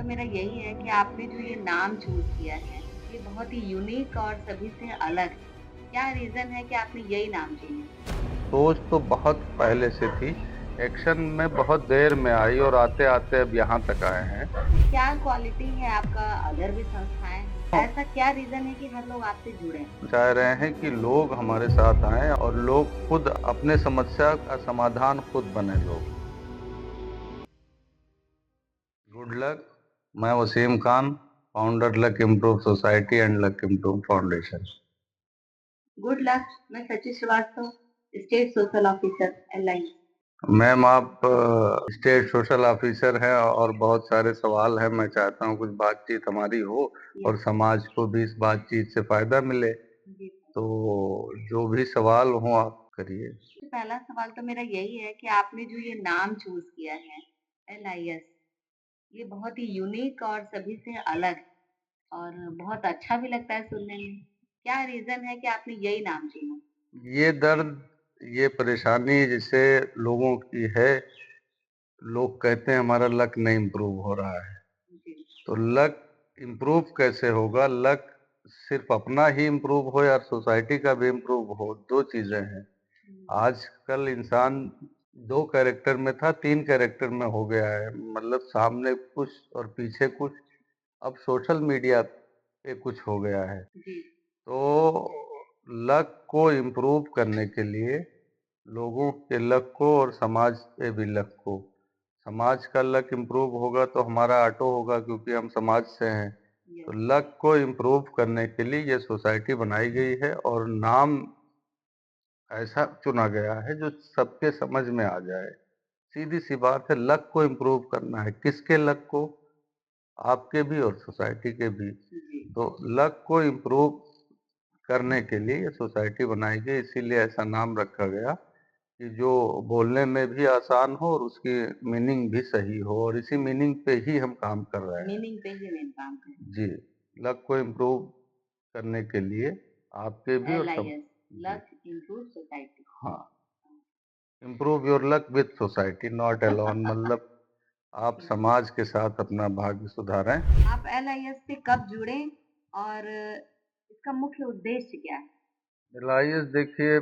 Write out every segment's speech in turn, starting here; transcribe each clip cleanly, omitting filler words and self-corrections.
तो मेरा यही है कि आपने जो ये नाम चूज़ किया है, ये बहुत ही यूनिक और सभी से अलग है। क्या रीज़न है कि आपने यही नाम चुना? सोच तो बहुत पहले से थी, एक्शन में बहुत देर में आई और आते-आते अब यहाँ तक आए हैं। क्या क्वालिटी है आपका अदर भी संस्थाएँ हैं? ऐसा क्या रीज़न है कि हर लोग आपसे जुड़ें? चाह रहे हैं कि लोग हमारे साथ आएँ और लोग खुद अपने समस्या का समाधान खुद बने लोग। गुड लक, मैं Wasim Khan, founder luck improve society and luck improve foundation. Good luck, मैं Sachi Srivastava, state social officer, LIC. Ma'am आप स्टेट सोशल ऑफिसर हैं और बहुत सारे सवाल हैं, मैं चाहता हूँ कुछ बातचीत हमारी हो और यस, समाज को भी इस बातचीत से फायदा मिले। जी। तो जो भी सवाल हो आप करिए। तो पहला सवाल तो मेरा यही है कि आपने जो ये नाम चूज़ किया है, एलआईएस, ये बहुत ही यूनिक और सभी से अलग है और बहुत अच्छा भी लगता है सुनने में। क्या रीज़न है कि आपने यही नाम चुना? ये दर्द, ये परेशानी जिसे लोगों की है, लोग कहते हैं हमारा लक नहीं इम्प्रूव हो रहा है। जी। तो लक इम्प्रूव कैसे होगा? लक सिर्फ अपना ही इम्प्रूव हो या सोसाइटी का भी इम्प्रूव हो, 2 चीज़ें हैं। हुँ, आजकल इंसान 2 कैरेक्टर में था, 3 कैरेक्टर में हो गया है। मतलब सामने कुछ और पीछे कुछ, अब सोशल मीडिया पे कुछ हो गया है। जी, तो लक को इम्प्रूव करने के लिए लोगों के लक को और समाज के भी लक को, समाज का लक इम्प्रूव होगा तो हमारा ऑटो होगा क्योंकि हम समाज से हैं। तो यस, लक को इम्प्रूव करने के लिए ये सोसाइटी बनाई गई है और नाम ऐसा चुना गया है जो सबके समझ में आ जाए। सीधी सी बात है, लक को इम्प्रूव करना है। किसके लक को? आपके भी और सोसाइटी के भी। जी, तो लक को इम्प्रूव करने के लिए ये सोसाइटी बनाई गई, इसीलिए ऐसा नाम रखा गया कि जो बोलने में भी आसान हो और उसकी मीनिंग भी सही हो, और इसी मीनिंग पे ही हम काम कर रहे हैं। मीनिंग पे ही मेन काम करें। जी, लक को इम्प्रूव करने के लिए आपके भी और सब। एलआईएस, जी, लक इम्प्रूव सोसाइटी। हाँ, improve your luck with society not alone, मतलब आप समाज के साथ अपना भाग्य सुधारें। आप एलआईएस से कब जुड़े और इसका मुख्य उद्देश्य क्या है? एलाइस देखिए,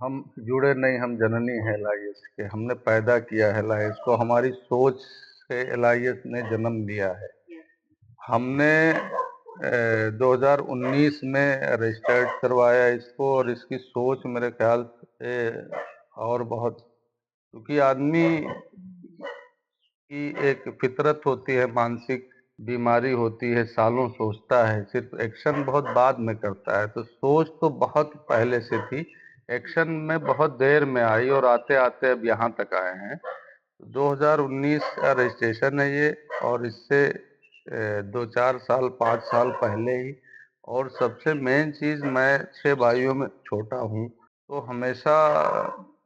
हम जुड़े नहीं, हम जननी है एलाइस के, हमने पैदा किया है एलाइस को, हमारी सोच से एलाइस ने जन्म लिया है। यस, हमने 2019 में रजिस्टर्ड करवाया इसको, और इसकी सोच मेरे ख्याल से और बहुत, क्योंकि आदमी की एक फितरत होती है, मानसिक बीमारी होती है, सालों सोचता है, सिर्फ एक्शन बहुत बाद में करता है। तो सोच तो बहुत पहले से थी, एक्शन में बहुत देर में आई और आते आते अब यहाँ तक आए हैं। 2019 का रजिस्ट्रेशन है ये, और इससे 2-4 साल 5 साल पहले ही। और सबसे मेन चीज़, मैं 6 भाइयों में छोटा हूँ, तो हमेशा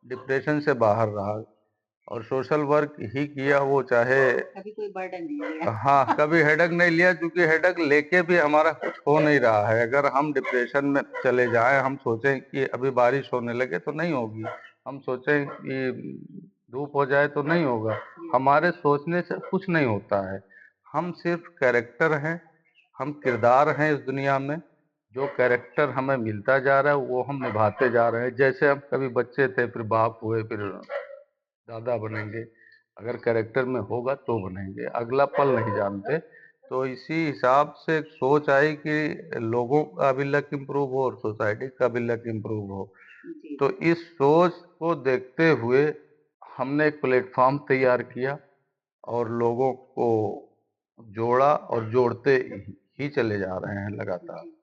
डिप्रेशन से बाहर रहा और सोशल वर्क ही किया, वो चाहे। कभी कोई बर्डन नहीं लिया। हाँ, कभी हेडेक नहीं लिया, क्योंकि हेडेक लेके भी हमारा कुछ हो नहीं रहा है। अगर हम डिप्रेशन में चले जाएं, हम सोचें कि अभी बारिश होने लगे तो नहीं होगी, हम सोचें कि धूप हो जाए तो नहीं होगा। हमारे सोचने से कुछ नहीं होता है। हम सिर्फ कैरेक्टर हैं, हम किरदार हैं इस दुनिया में। जो कैरेक्टर हमें मिलता जा रहा है वो हम निभाते जा रहे हैं। जैसे हम कभी बच्चे थे, फिर बाप हुए, फिर दादा बनेंगे। अगर कैरेक्टर में होगा तो बनेंगे, अगला पल नहीं जानते। तो इसी हिसाब से एक सोच आई कि लोगों का भी लक इम्प्रूव हो और सोसाइटी का भी लक इम्प्रूव हो। जी, तो इस सोच को देखते हुए हमने एक प्लेटफॉर्म तैयार किया और लोगों को जोड़ा, और जोड़ते ही चले जा रहे हैं लगातार। जी।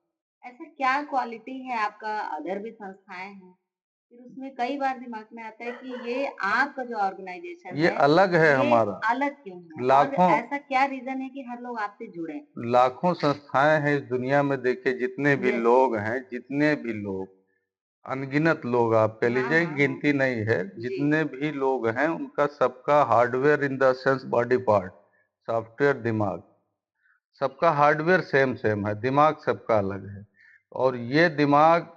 ऐसा क्या क्वालिटी है आपका अदर भी संस्थाएँ हैं? फिर उसमें कई बार दिमाग में आता है कि ये आपका जो ऑर्गनाइज़ेशन ये है, अलग है ये हमारा। अलग क्यों है? और लाखों ऐसा क्या रीज़न है कि हर लोग आपसे जुड़ें? लाखों संस्थाएं हैं इस दुनिया में, देखिए जितने भी यस, लोग हैं, जितने भी लोग, अनगिनत लोग आप कह हाँ, लीजिए, हाँ, हाँ। गिनती नहीं है, जी, जितने भी लोग हैं उनका सबका hardware in the sense body part, software दिमाग, सबका हार्डवेयर सेम सेम है, दिमाग सबका अलग है। और ये दिमाग,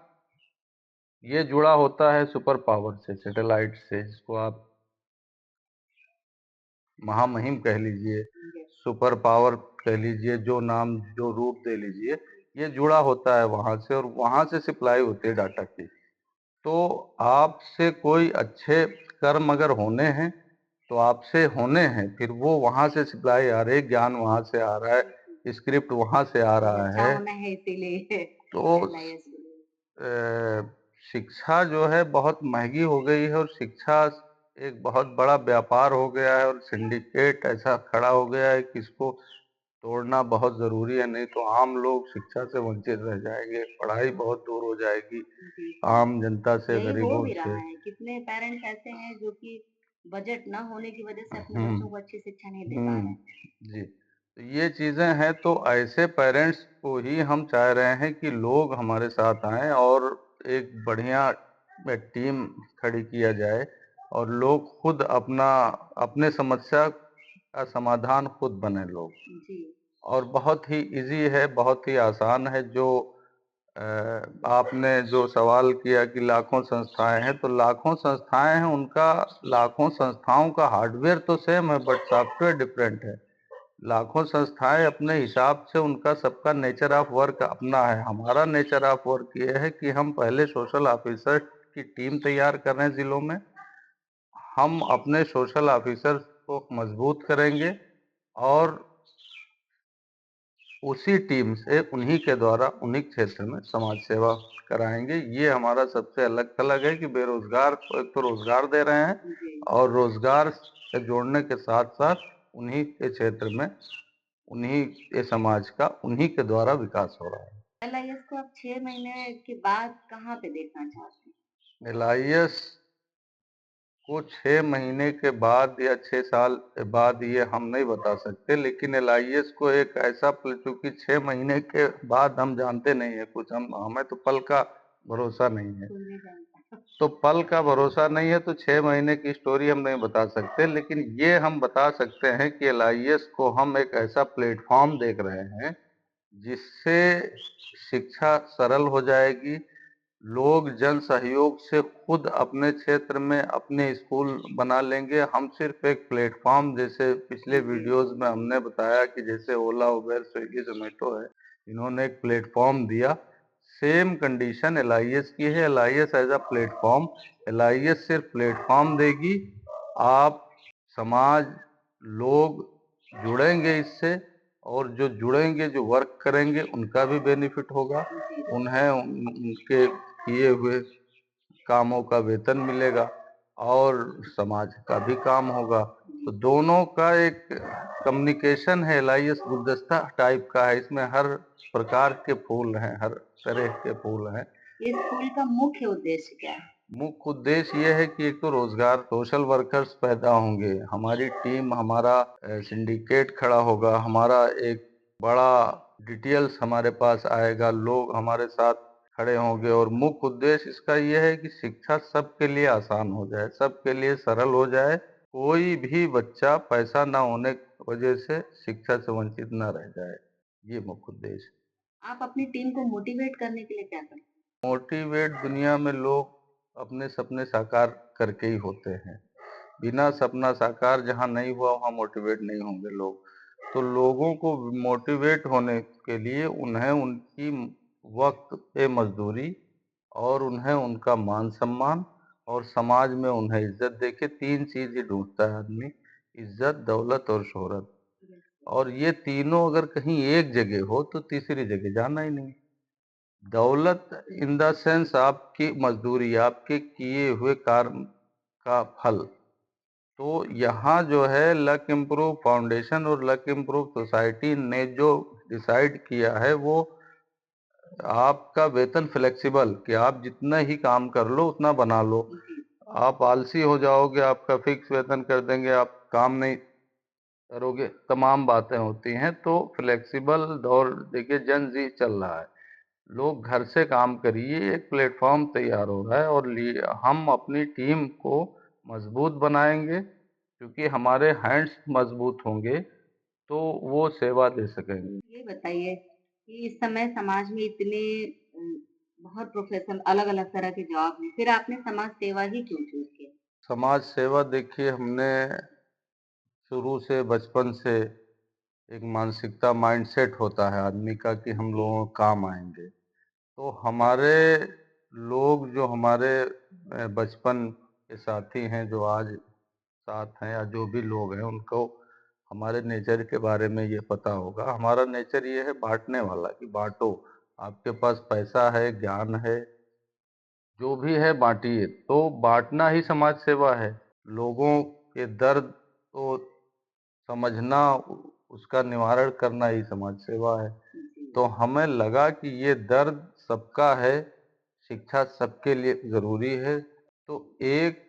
ये जुड़ा होता है सुपर पावर से, सैटेलाइट से, जिसको आप महामहिम कह लीजिए। यस, सुपर पावर कह लीजिए, जो नाम जो रूप दे लीजिए, ये जुड़ा होता है वहाँ से और वहाँ से सप्लाई होती है डाटा की। तो आपसे कोई अच्छे कर्म अगर होने हैं, तो आपसे होने हैं, फिर वो वहाँ से सप्लाई आ रही है, ज्ञान वहाँ से आ रहा है, स्क्रिप्ट वहाँ से आ और रहा अच्छा है। होना है इसीलिए तो एलआईएस शिक्षा जो है बहुत महँगी हो गई है और शिक्षा एक बहुत बड़ा व्यापार हो गया है और सिंडिकेट ऐसा खड़ा हो गया है कि इसको तोड़ना बहुत ज़रूरी है, नहीं तो आम लोग शिक्षा से वंचित रह जाएँगे, पढ़ाई बहुत दूर हो जाएगी, जी। आम जनता से, यही हो गरीबों भी से। रहा है। कितने पेरेंट्स ऐसे हैं जो कि बजट ना होने की वजह से अपने हुँ, बच्चों को अच्छी शिक्षा नहीं दे पा रहे हुँ, हैं। जी। तो ये चीज़ें हैं, तो ऐसे पेरेंट्स को ही हम चाह रहे हैं कि लोग हमारे साथ आएँ और एक बढ़िया टीम खड़ी किया जाए और लोग खुद अपने समस्या का समाधान खुद बने लोग। जी। और बहुत ही ईज़ी है, बहुत ही आसान है। जो अ, आपने जो सवाल किया कि लाखों संस्थाएँ हैं, तो लाखों संस्थाएँ हैं, उनका लाखों संस्थाओं का हार्डवेयर तो सेम है बट सॉफ्टवेयर डिफरेंट है। लाखों संस्थाएँ अपने हिसाब से उनका सबका नेचर ऑफ वर्क अपना है। हमारा नेचर ऑफ वर्क ये है कि हम पहले सोशल ऑफिसर की टीम तैयार कर रहे हैं ज़िलों में। हम अपने सोशल ऑफिसर्स को मज़बूत करेंगे और उसी टीम से उन्हीं के द्वारा उन्हीं क्षेत्र में समाज सेवा कराएँगे। ये हमारा सबसे अलग-थलग है कि बेरोज़गार को एक तो रोज़गार दे रहे हैं जी। और रोज़गार से जोड़ने के साथ-साथ उन्हीं के क्षेत्र में, उन्हीं के समाज का उन्हीं के द्वारा विकास हो रहा है। एलआईएस को आप 6 महीने के बाद कहाँ पे देखना चाहते हैं? एलआईएस को 6 महीने के बाद या 6 साल के बाद ये हम नहीं बता सकते, लेकिन एलआईएस को एक ऐसा चूँकि 6 महीने के बाद हम जानते नहीं हैं कुछ, हम हमें तो पल का भरोसा नहीं है। कोई नहीं जानता। तो पल का भरोसा नहीं है तो 6 महीने की स्टोरी हम नहीं बता सकते, लेकिन ये हम बता सकते हैं कि एलआईएस को हम एक ऐसा प्लेटफ़ॉर्म देख रहे हैं, जिससे शिक्षा सरल हो जाएगी। लोग जन सहयोग से खुद अपने क्षेत्र में अपने स्कूल बना लेंगे। हम सिर्फ़ एक प्लेटफ़ॉर्म, जैसे पिछले जी। वीडियोज़ में हमने बताया कि जैसे ओला, उबेर, स्विगी, ज़ोमैटो है, इन्होंने एक प्लेटफ़ॉर्म दिया। सेम कंडीशन एलआईएस की है। एलआईएस एज़ अ प्लेटफ़ॉर्म, एलआईएस सिर्फ़ प्लेटफ़ॉर्म देगी। आप, समाज, लोग जुड़ेंगे इससे और जो जुड़ेंगे, जो वर्क करेंगे, उनका भी बेनिफिट होगा। जी। उन्हें उनके किए हुए कामों का वेतन मिलेगा और समाज का भी काम होगा। तो दोनों का एक कम्युनिकेशन है। एलआईएस गुलदस्ता टाइप का है, इसमें हर प्रकार के फूल हैं, हर तरह के फूल हैं। इस स्कूल का मुख्य उद्देश्य क्या है? मुख्य उद्देश्य ये है कि एक तो रोजगार, सोशल वर्कर्स पैदा होंगे, हमारी टीम, हमारा सिंडिकेट खड़ा होगा, हमारा एक बड़ा डिटेल्स हमारे पास आएगा, लोग हमारे साथ खड़े होंगे और मुख्य उद्देश्य इसका ये है कि शिक्षा सबके लिए आसान हो जाए, सबके लिए सरल हो जाए, कोई भी बच्चा पैसा ना होने की वजह से शिक्षा से वंचित ना रह जाए, ये मुख्य उद्देश्य। आप अपनी टीम को मोटिवेट करने के लिए क्या करते हैं? मोटिवेट दुनिया में लोग अपने सपने साकार करके ही होते हैं। बिना सपना साकार जहाँ नहीं हुआ वहाँ मोटिवेट नहीं होंगे लोग। तो लोगों को मोटिवेट होने के लिए उन्हें उनकी वक़्त पे मज़दूरी और उन्हें उनका मान-सम्मान और समाज में उन्हें इज़्ज़त। देखिए 3 चीज़ ही ढूँढता है आदमी, इज़्ज़त, दौलत और शोहरत। और ये तीनों अगर कहीं एक जगह हो तो तीसरी जगह जाना ही नहीं। दौलत इन द सेंस आपकी मज़दूरी, आपके किए हुए कर्म का फल। तो यहाँ जो है लक इम्प्रूव फाउंडेशन और लक इम्प्रूव सोसाइटी ने जो डिसाइड किया है वो आपका वेतन फ्लेक्सिबल, कि आप जितना ही काम कर लो उतना बना लो। जी। आप आलसी हो जाओगे, आपका फिक्स वेतन कर देंगे, आप काम नहीं करोगे, तमाम बातें होती हैं। तो फ्लेक्सिबल दौर देखिए जेन ज़ी चल रहा है। लोग घर से काम करिए, एक प्लेटफ़ॉर्म तैयार हो रहा है और हम अपनी टीम को मज़बूत बनाएँगे, क्योंकि हमारे हैंड्स मज़बूत होंगे, तो वो सेवा दे सकेंगे। ये बताइए कि इस समय समाज में इतने बहुत प्रोफ़ेशन अलग-अलग तरह के जॉब हैं, फिर आपने समाज सेवा ही क्यों चूज़ किया? समाज सेवा देखिए हमने शुरू से, बचपन से एक मानसिकता माइंडसेट होता है आदमी का कि हम जी, लोगों को काम आएँगे। तो हमारे लोग जो हमारे बचपन के साथी हैं, जो आज साथ हैं या जो भी लोग हैं, उनको हमारे नेचर के बारे में ये पता होगा। हमारा नेचर ये है बाँटने वाला कि बाँटो, आपके पास पैसा है, ज्ञान है, जो भी है बाँटिए। तो बाँटना ही समाज सेवा है। लोगों के दर्द को समझना, उसका निवारण करना ही समाज सेवा है। जी, तो हमें लगा कि ये दर्द सबका है, शिक्षा सबके लिए ज़रूरी है, तो एक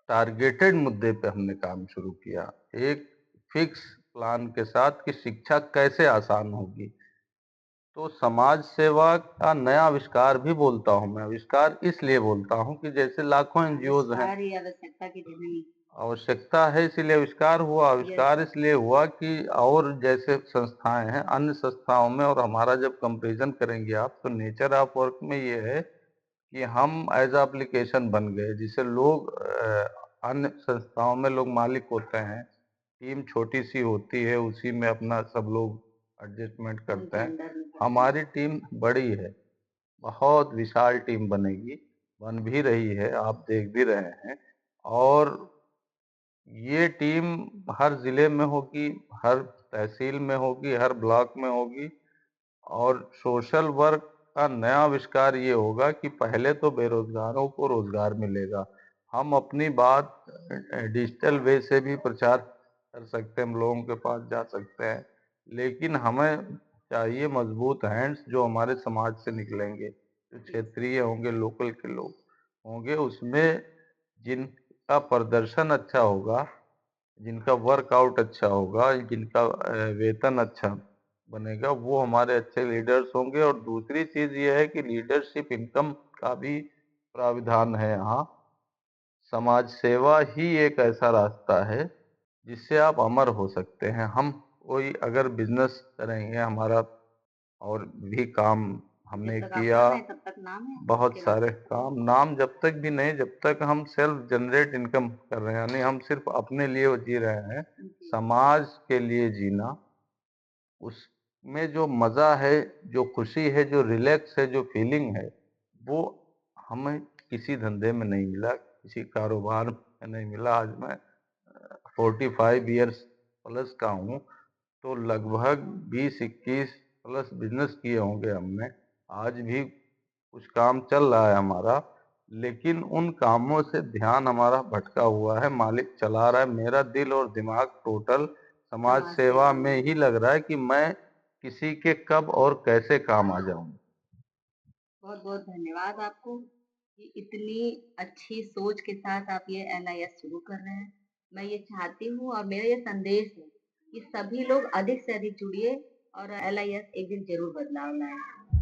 टारगेटेड मुद्दे पे हमने काम शुरू किया। एक फिक्स प्लान के साथ कि शिक्षा कैसे आसान होगी। तो समाज सेवा का नया आविष्कार भी बोलता हूँ मैं। आविष्कार इसलिए बोलता हूँ कि जैसे लाखों एनजीओज़ हैं, आविष्कार ही आवश्यकता की जननी। आवश्यकता है इसीलिए आविष्कार हुआ। यस, आविष्कार इसलिए हुआ कि और जैसे संस्थाएँ हैं, अन्य संस्थाओं में और हमारा जब कंपैरिज़न करेंगे आप, तो नेचर ऑफ वर्क में ये है कि हम एज़ अ एप्लीकेशन बन गए, जिसे लोग अन्य संस्थाओं में लोग मालिक होते हैं, टीम छोटी-सी होती है, उसी में अपना सब लोग एडजस्टमेंट करते उनके हैं। अंडर में करते हैं। हमारी टीम बड़ी है, बहुत विशाल टीम बनेगी, बन भी रही है, आप देख भी रहे हैं। और ये टीम हर ज़िले में होगी, हर तहसील में होगी, हर ब्लॉक में होगी। और सोशल वर्क का नया आविष्कार ये होगा कि पहले तो बेरोज़गारों को रोज़गार मिलेगा। हम अपनी बात डिजिटल वे से भी प्रचार कर सकते हैं, हम लोगों के पास जा सकते हैं। लेकिन हमें चाहिए मज़बूत हैंड्स जो हमारे समाज से निकलेंगे, जो जी, क्षेत्रीय होंगे, लोकल के लोग होंगे, उसमें जिनका प्रदर्शन अच्छा होगा, जिनका वर्कआउट अच्छा होगा, जिनका वेतन अच्छा बनेगा, वो हमारे अच्छे लीडर्स होंगे। और दूसरी चीज़ ये है कि लीडरशिप इनकम का भी प्राविधान है यहाँ। समाज सेवा ही एक ऐसा रास्ता है, जिससे आप अमर हो सकते हैं। हम कोई अगर बिज़नेस करेंगे, हमारा और भी काम जब हमने तक आप किया, कर रहे हैं तब तक नाम है, बहुत उसके बाद सारे काम, नाम जब तक भी नहीं, जब तक हम सेल्फ जनरेट इनकम कर रहे हैं, यानी हम सिर्फ़ अपने लिए जी रहे हैं, जी, समाज के लिए जीना, उसमें जो मज़ा है, जो खुशी है, जो रिलैक्स है, जो फीलिंग है, वो हमें किसी धंधे में नहीं मिला, किसी कारोबार में नहीं मिला। आज मैं 45 इयर्स प्लस का हूँ, तो लगभग 20-21 प्लस बिज़नेस किए होंगे हमने। आज भी कुछ काम चल रहा है हमारा, लेकिन उन कामों से ध्यान हमारा भटका हुआ है, मालिक चला रहा है। मेरा दिल और दिमाग टोटल समाज समाज सेवा सेवा में में है। ही लग रहा है कि मैं किसी के कब और कैसे काम आ जाऊँ। बहुत-बहुत धन्यवाद आपको कि इतनी अच्छी सोच के साथ आप ये एलआईएस शुरू कर रहे हैं। मैं ये चाहती हूँ और मेरा ये संदेश है कि सभी लोग अधिक से अधिक जुड़िए और एलआईएस एक दिन ज़रूर बदलाव लाए।